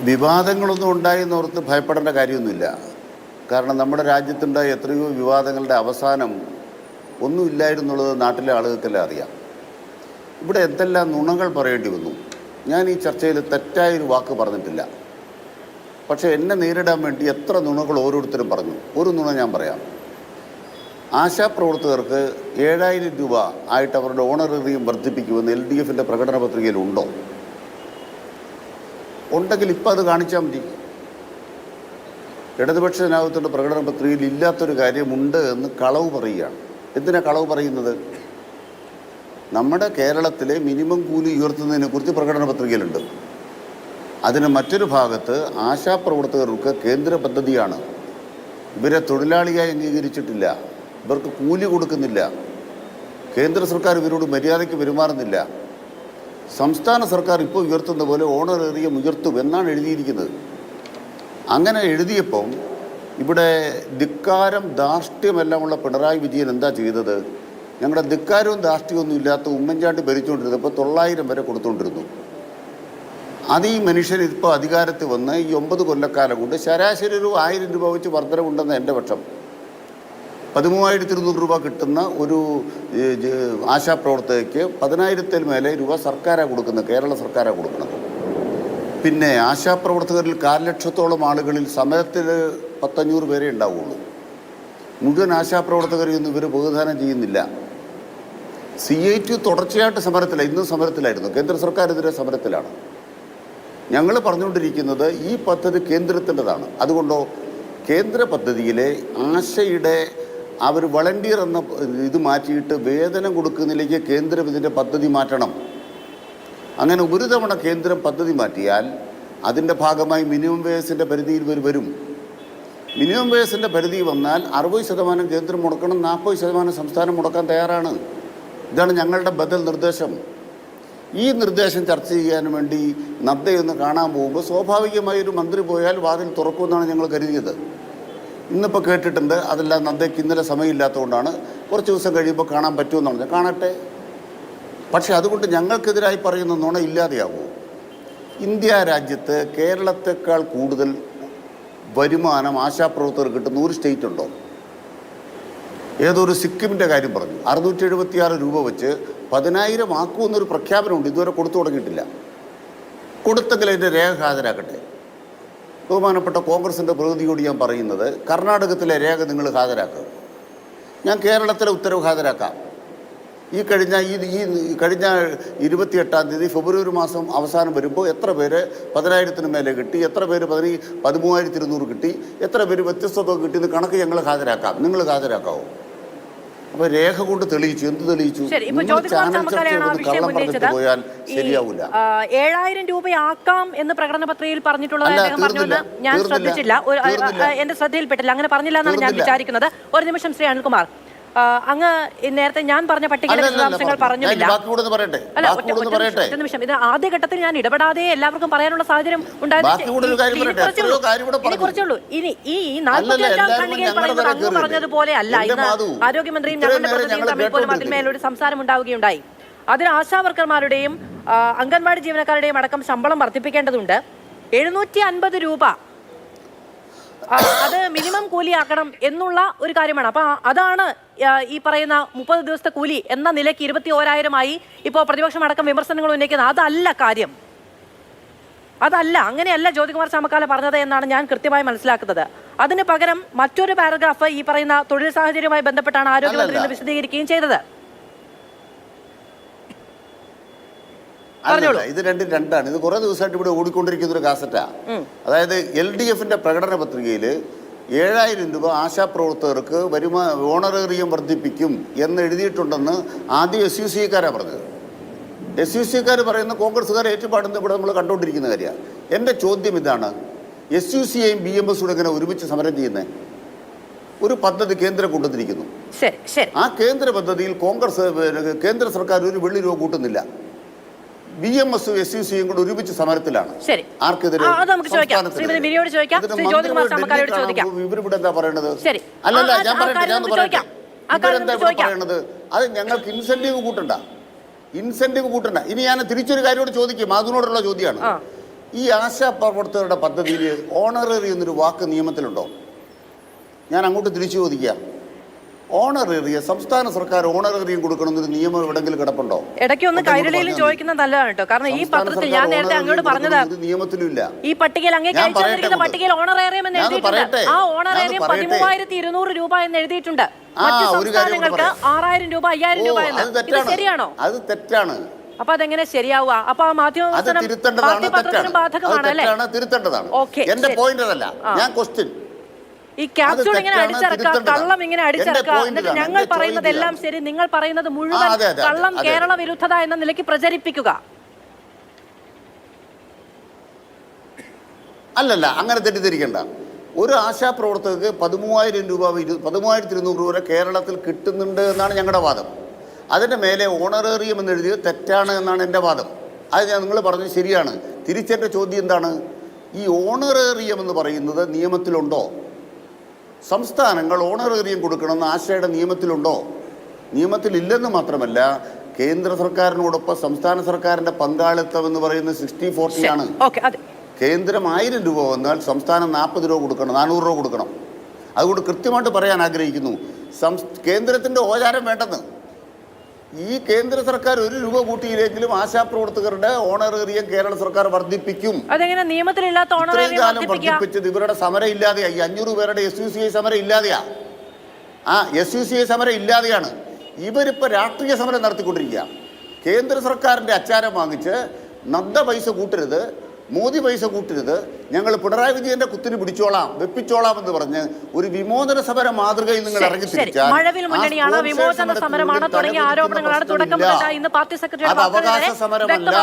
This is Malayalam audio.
വിവാദങ്ങളൊന്നും ഉണ്ടായെന്നോർത്ത് ഭയപ്പെടേണ്ട കാര്യമൊന്നുമില്ല. കാരണം നമ്മുടെ രാജ്യത്തുണ്ടായ എത്രയോ വിവാദങ്ങളുടെ അവസാനം ഒന്നുമില്ലായിരുന്നുള്ളത് നാട്ടിലെ ആളുകൾക്കെല്ലാം അറിയാം. ഇവിടെ എന്തെല്ലാം നുണകൾ പറയേണ്ടി വന്നു. ഞാൻ ഈ ചർച്ചയിൽ തെറ്റായൊരു വാക്ക് പറഞ്ഞിട്ടില്ല. പക്ഷേ എന്നെ നേരിടാൻ വേണ്ടി എത്ര നുണകൾ ഓരോരുത്തരും പറഞ്ഞു. ഒരു നുണ ഞാൻ പറയാം. ആശാപ്രവർത്തകർക്ക് 7000 രൂപ ആയിട്ട് അവരുടെ ഓണറേറിയം വർദ്ധിപ്പിക്കുമെന്ന് LDFിൻ്റെ പ്രകടന പത്രികയിലുണ്ടോ? ഉണ്ടെങ്കിൽ ഇപ്പം അത് കാണിച്ചാൽ മതി. ഇടതുപക്ഷ ജനാധിപത്യത്തിൻ്റെ പ്രകടന പത്രികയിൽ ഇല്ലാത്തൊരു കാര്യമുണ്ട് എന്ന് കളവ് പറയുകയാണ്. എന്തിനാണ് കളവ് പറയുന്നത്? നമ്മുടെ കേരളത്തിലെ മിനിമം കൂലി ഉയർത്തുന്നതിനെക്കുറിച്ച് പ്രകടന പത്രികയിലുണ്ട്. അതിന് മറ്റൊരു ഭാഗത്ത് ആശാപ്രവർത്തകർക്ക് കേന്ദ്ര പദ്ധതിയാണ്. ഇവരെ തൊഴിലാളിയായി അംഗീകരിച്ചിട്ടില്ല, ഇവർക്ക് കൂലി കൊടുക്കുന്നില്ല, കേന്ദ്ര സർക്കാർ ഇവരോട് മര്യാദയ്ക്ക് പെരുമാറുന്നില്ല. സംസ്ഥാന സർക്കാർ ഇപ്പോൾ ഉയർത്തുന്ന പോലെ ഓണറേറിയം ഉയർത്തും എന്നാണ് എഴുതിയിരിക്കുന്നത്. അങ്ങനെ എഴുതിയപ്പം ഇവിടെ ധിക്കാരം ധാർഷ്ട്യമെല്ലാമുള്ള പിണറായി വിജയൻ എന്താ ചെയ്തത്? ഞങ്ങളുടെ ധിക്കാരവും ധാർഷ്ട്യമൊന്നും ഇല്ലാത്ത ഉമ്മൻചാണ്ടി ഭരിച്ചുകൊണ്ടിരുന്നപ്പോൾ 900 വരെ കൊടുത്തുകൊണ്ടിരുന്നു. അത് ഈ മനുഷ്യൻ ഇപ്പോൾ അധികാരത്തിൽ വന്ന് ഈ 9 കൊല്ലക്കാലം കൊണ്ട് ശരാശരി ഒരു 1000 രൂപ വെച്ച് വർധനവുണ്ടെന്ന് എൻ്റെ പക്ഷം. 13,200 രൂപ കിട്ടുന്ന ഒരു ആശാപ്രവർത്തകയ്ക്ക് 10,000-ൽ മേലെ രൂപ സർക്കാരാണ് കൊടുക്കുന്നത്, കേരള സർക്കാരാണ് കൊടുക്കുന്നത്. പിന്നെ ആശാപ്രവർത്തകരിൽ 1,00,000-ഓളം ആളുകളിൽ സമരത്തിൽ 500 പേരെ ഉണ്ടാവുള്ളൂ. മുഴുവൻ ആശാപ്രവർത്തകരെയൊന്നും ഇവർ ബഹുദാനം ചെയ്യുന്നില്ല. CIT തുടർച്ചയായിട്ട് സമരത്തിലാണ്, ഇന്നും സമരത്തിലായിരുന്നു. കേന്ദ്ര സർക്കാരിനെതിരെ സമരത്തിലാണ്. ഞങ്ങൾ പറഞ്ഞുകൊണ്ടിരിക്കുന്നത് ഈ പദ്ധതി കേന്ദ്രത്തിൻ്റെതാണ്. അതുകൊണ്ടോ കേന്ദ്ര പദ്ധതിയിലെ ആശയുടെ അവർ വളണ്ടിയർ എന്ന ഇത് മാറ്റിയിട്ട് വേതനം കൊടുക്കുന്നതിലേക്ക് കേന്ദ്രം ഇതിൻ്റെ പദ്ധതി മാറ്റണം. അങ്ങനെ ഒരു തവണ കേന്ദ്രം പദ്ധതി മാറ്റിയാൽ അതിൻ്റെ ഭാഗമായി മിനിമം വേജസിൻ്റെ പരിധിയിൽ വരും. മിനിമം വേജസിൻ്റെ പരിധി വന്നാൽ 60% കേന്ദ്രം മുടക്കണം, 40% സംസ്ഥാനം മുടക്കാൻ തയ്യാറാണ്. ഇതാണ് ഞങ്ങളുടെ ബദൽ നിർദ്ദേശം. ഈ നിർദ്ദേശം ചർച്ച ചെയ്യാൻ വേണ്ടി നദ്ദയൊന്ന് കാണാൻ പോകുമ്പോൾ സ്വാഭാവികമായി ഒരു മന്ത്രി പോയാൽ വാതിൽ തുറക്കുമെന്നാണ് ഞങ്ങൾ കരുതിയത്. ഇന്നിപ്പോൾ കേട്ടിട്ടുണ്ട് അതെല്ലാം നദ്ദയ്ക്ക് ഇന്നലെ സമയമില്ലാത്തതുകൊണ്ടാണ്, കുറച്ച് ദിവസം കഴിയുമ്പോൾ കാണാൻ പറ്റുമെന്ന് പറഞ്ഞാൽ കാണട്ടെ. പക്ഷേ അതുകൊണ്ട് ഞങ്ങൾക്കെതിരായി പറയുന്ന നുണ ഇല്ലാതെയാകുമോ? ഇന്ത്യ രാജ്യത്ത് കേരളത്തെക്കാൾ കൂടുതൽ വരുമാനം ആശാപ്രവർത്തകർ കിട്ടുന്ന ഒരു സ്റ്റേറ്റ് ഉണ്ടോ? ഏതൊരു സിക്കിമിൻ്റെ കാര്യം പറഞ്ഞു, 676 രൂപ വെച്ച് 10,000 ആക്കുമെന്നൊരു പ്രഖ്യാപനമുണ്ട്. ഇതുവരെ കൊടുത്തു തുടങ്ങിയിട്ടില്ല. കൊടുത്തെങ്കിൽ അതിൻ്റെ രേഖ ഹാജരാക്കട്ടെ. ബഹുമാനപ്പെട്ട കോൺഗ്രസിൻ്റെ പ്രതിനിധിയോട് ഞാൻ പറയുന്നത്, കർണാടകത്തിലെ രേഖ നിങ്ങൾ ഹാജരാക്കുക, ഞാൻ കേരളത്തിലെ ഉത്തരവ് ഹാജരാക്കാം. ഈ കഴിഞ്ഞ 28-ാം തീയതി ഫെബ്രുവരി മാസം അവസാനം വരുമ്പോൾ എത്ര പേര് 10,000-ന് മേലെ കിട്ടി, എത്ര പേര് 13,200 കിട്ടി, എത്ര പേര് വ്യത്യസ്ത തുക കിട്ടിയെന്ന് കണക്ക് ഞങ്ങൾ ഹാജരാക്കാം. നിങ്ങൾ ഹാജരാക്കാവോ? അപ്പൊ രേഖ കൊണ്ട് തെളിയിച്ചു. എന്ത് തെളിയിച്ചു? കള്ളം പറഞ്ഞിട്ട് പോയാൽ ശരിയാവില്ല. 7,000 രൂപയാക്കാം എന്ന് പ്രകടന പത്രികയിൽ പറഞ്ഞിട്ടുള്ളത് ഞാൻ ശ്രദ്ധിച്ചില്ല, എന്റെ ശ്രദ്ധയിൽപ്പെട്ടില്ല. അങ്ങനെ പറഞ്ഞില്ല എന്നാണ് ഞാൻ വിചാരിക്കുന്നത്. ഒരു നിമിഷം ശ്രീ അനിൽകുമാർ, അങ്ങ് നേരത്തെ ഞാൻ പറഞ്ഞ പട്ടികയിലെ വിശദാംശങ്ങൾ പറഞ്ഞില്ല. ഒറ്റ നിമിഷം, ഇത് ആദ്യഘട്ടത്തിൽ ഞാൻ ഇടപെടാതെ എല്ലാവർക്കും പറയാനുള്ള സാഹചര്യം ഉണ്ടായിരുന്നുള്ളൂ. ഇനി ഈ 45-ാം ഖണ്ഡികയിൽ പറയുന്നത് അങ്ങ് പറഞ്ഞതുപോലെ അല്ല. ഇന്ന് ആരോഗ്യമന്ത്രിയും ഞങ്ങളുടെ പ്രതിനിധിയും തമ്മിൽ പോലും അതിന്മേലൊരു സംസാരം ഉണ്ടാവുകയുണ്ടായി. അതിൽ ആശാവർക്കർമാരുടെയും അംഗൻവാടി ജീവനക്കാരുടെയും അടക്കം ശമ്പളം വർദ്ധിപ്പിക്കേണ്ടതുണ്ട്. 750 രൂപ അത് മിനിമം കൂലിയാക്കണം എന്നുള്ള ഒരു കാര്യമാണ്. അപ്പൊ അതാണ് ഈ പറയുന്ന 30 ദിവസത്തെ കൂലി എന്ന നിലയ്ക്ക് 21,000 ഇപ്പോൾ പ്രതിപക്ഷം അടക്കം വിമർശനങ്ങൾ ഉന്നയിക്കുന്നത്. അതല്ല കാര്യം, അതല്ല, അങ്ങനെയല്ല ജ്യോതികുമാർ ചാമക്കാല പറഞ്ഞത് എന്നാണ് ഞാൻ കൃത്യമായി മനസ്സിലാക്കുന്നത്. അതിന് പകരം മറ്റൊരു പാരഗ്രാഫ് ഈ പറയുന്ന തൊഴിൽ സാഹചര്യവുമായി ബന്ധപ്പെട്ടാണ് ആരോഗ്യമന്ത്രി വിശദീകരിക്കുകയും ചെയ്തത്. ഇത് രണ്ടാണ്. ഇത് കുറെ ദിവസമായിട്ട് ഇവിടെ ഓടിക്കൊണ്ടിരിക്കുന്ന ഒരു കാസറ്റാ. അതായത് LDFിന്റെ പ്രകടന പത്രികയിൽ 7,000 രൂപ ആശാപ്രവർത്തകർക്ക് ഓണറേറിയം വർദ്ധിപ്പിക്കും എന്ന് എഴുതിയിട്ടുണ്ടെന്ന് ആദ്യം SUCക്കാരാണ് പറഞ്ഞത്. SUCക്കാർ പറയുന്ന കോൺഗ്രസ്സുകാർ ഏറ്റുപാടുന്ന ഇവിടെ നമ്മൾ കണ്ടുകൊണ്ടിരിക്കുന്ന കാര്യമാണ്. എൻ്റെ ചോദ്യം ഇതാണ്, SUCയും BMSും എങ്ങനെ ഒരുമിച്ച് സമരം ചെയ്യുന്നത്? ഒരു പദ്ധതി കേന്ദ്രം കൊണ്ടുവന്നിരിക്കുന്നു. ആ കേന്ദ്ര പദ്ധതിയിൽ കേന്ദ്ര സർക്കാർ ഒരു വെള്ളി രൂപ കൂട്ടുന്നില്ല. BMSും SUCയും കൂടെ ഒരുമിച്ച് സമരത്തിലാണ്. ആർക്കെതിരെ? ഇവരിവിടെ എന്താ പറയണത്? അല്ലല്ല, ഞാൻ പറയട്ടെ. ഇവരെന്താ ഇവിടെ പറയണത്? അത് ഞങ്ങൾക്ക് ഇൻസെന്റീവ് കൂട്ടണ്ട. ഇനി ഞാൻ തിരിച്ചൊരു കാര്യത്തോട് ചോദിക്കും, അതിനോടുള്ള ചോദ്യമാണ്. ഈ ആശാപ്രവർത്തകരുടെ പദ്ധതിയിൽ ഓണററി എന്നൊരു വാക്ക് നിയമത്തിലുണ്ടോ? ഞാൻ അങ്ങോട്ട് തിരിച്ചു ചോദിക്കാം. ഓണറേറിയ സംസ്ഥാന സർക്കാർ ഓണറേറിയം കൊടുക്കണമെന്നൊരു നിയമം എവിടെങ്കിലും കിടപ്പുണ്ടോ? ഇടയ്ക്ക് ഒന്ന് കൈരളിയിലും ചോദിക്കുന്നത് നല്ലതാണ് കേട്ടോ. കാരണം ഈ പത്രത്തിൽ ഞാൻ നേരത്തെ അങ്ങോട്ട് പറഞ്ഞത് നിയമത്തിലുമില്ല. ഈ പട്ടികയിൽ അങ്ങേക്ക് അയച്ചു തന്നിരിക്കുന്ന പട്ടികയിൽ ഓണറേറിയം എന്ന് എഴുതിയിട്ടുണ്ട്. ആ ഓണറേറിയം 13,200 രൂപ എന്ന് എഴുതിയിട്ടുണ്ട്. മറ്റു സംസ്ഥാനങ്ങൾക്ക് 6,000 രൂപ 5,000 രൂപ എന്ന്. ഇത് ശരിയാണോ? അത് തെറ്റാണ്. അപ്പൊ അതെങ്ങനെ ശരിയാവുക? അപ്പൊ ആ മാധ്യമപത്രത്തിനും ബാധകമാണ് അല്ലേ? തിരുത്തേണ്ടതാണ്. എന്റെ പോയിന്റ് അതല്ല. ഞാൻ ക്വസ്റ്റ്യൻ ഈ ക്യാപ്സ്യൂൾ ഇങ്ങനെ അടിച്ചിറക്കുക, കള്ളം ഇങ്ങനെ അടിച്ചിറക്കുക, എന്നിട്ട് ഞങ്ങൾ പറയുന്നതെല്ലാം ശരി, നിങ്ങൾ പറയുന്നത് മുഴുവൻ കള്ളം, കേരള വിരുദ്ധത എന്ന നിലയ്ക്ക് പ്രചരിപ്പിക്കുക. അല്ലല്ല, അങ്ങനെ തെറ്റിദ്ധരിക്കണ്ട. ഒരു ആശാപ്രവർത്തകർക്ക് 13,000 രൂപ 13,200 രൂപ വരെ കേരളത്തിൽ കിട്ടുന്നുണ്ട് എന്നാണ് ഞങ്ങളുടെ വാദം. അതിൻ്റെ മേലെ ഓണറേറിയം എന്ന് എഴുതിയത് തെറ്റാണ് എന്നാണ് എൻ്റെ വാദം. അത് നിങ്ങൾ പറഞ്ഞത് ശരിയാണ്. തിരിച്ചെൻ്റെ ചോദ്യം എന്താണ്? ഈ ഓണറേറിയം എന്ന് പറയുന്നത് നിയമത്തിലുണ്ടോ? സംസ്ഥാനങ്ങൾ ഓണറേറിയം കൊടുക്കണമെന്ന് ആശയുടെ നിയമത്തിലുണ്ടോ? നിയമത്തിലില്ലെന്ന് മാത്രമല്ല, കേന്ദ്ര സർക്കാരിനോടൊപ്പം സംസ്ഥാന സർക്കാരിൻ്റെ പങ്കാളിത്തം എന്ന് പറയുന്നത് 60-40 ആണ്. കേന്ദ്രം 1,000 രൂപ വന്നാൽ സംസ്ഥാനം 40 രൂപ കൊടുക്കണം, 400 രൂപ കൊടുക്കണം. അതുകൊണ്ട് കൃത്യമായിട്ട് പറയാൻ ആഗ്രഹിക്കുന്നു, കേന്ദ്രത്തിൻ്റെ ഓചാരം വേണ്ടെന്ന്. ഈ കേന്ദ്ര സർക്കാർ 1 രൂപ കൂട്ടിയില്ലെങ്കിലും ആശാപ്രവർത്തകരുടെ ഓണറേറിയം കേരള സർക്കാർ വർദ്ധിപ്പിക്കും. അതെങ്ങനെ നിയമത്തിലില്ലാത്ത ഓണറേറിയം വർദ്ധിപ്പിച്ചത് ഇവരുടെ സമരം ഇല്ലാതെയാ. ഈ 500 പേരുടെ SUCI സമരം ഇല്ലാതെയാ. SUCI സമരം ഇല്ലാതെയാണ്. ഇവരിപ്പോൾ രാഷ്ട്രീയ സമരം നടത്തിക്കൊണ്ടിരിക്കുക. കേന്ദ്ര സർക്കാരിൻ്റെ അച്ചാരം വാങ്ങിച്ച് നദ്ദ പൈസ കൂട്ടരുത്, മോദി പൈസ കൂട്ടരുത്, ഞങ്ങൾ പിണറായി വിജയന്റെ കുത്തിന് പിടിച്ചോളാം, വെപ്പിച്ചോളാം എന്ന് പറഞ്ഞ് ഒരു വിമോചന സമര മാതൃകയിൽ നിങ്ങൾ ഇറങ്ങിത്തിരിച്ചാൽ മഴവിൽ മുന്നണിയാണ്, വിമോചന സമരമാണ് തുടങ്ങിയ ആരോപണങ്ങളാണ് തുടക്കം മുതൽ ഇന്ന് പാർട്ടി സെക്രട്ടറി അവകാശ സമരമല്ല.